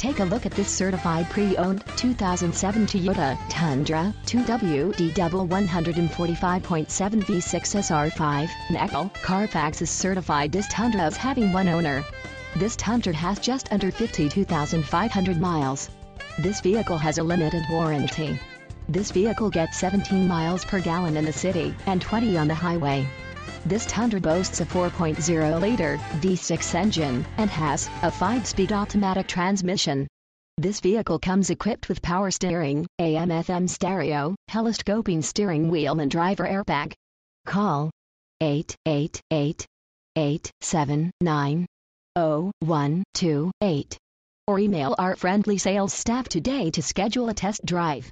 Take a look at this certified pre-owned 2007 Toyota Tundra 2WD double 145.7 V6 SR5. Natl Carfax is certified this Tundra as having one owner. This Tundra has just under 52,500 miles. This vehicle has a limited warranty. This vehicle gets 17 miles per gallon in the city and 20 on the highway. This Tundra boasts a 4.0-liter V6 engine and has a 5-speed automatic transmission. This vehicle comes equipped with power steering, AM/FM stereo, telescoping steering wheel and driver airbag. Call 888-879-0128 or email our friendly sales staff today to schedule a test drive.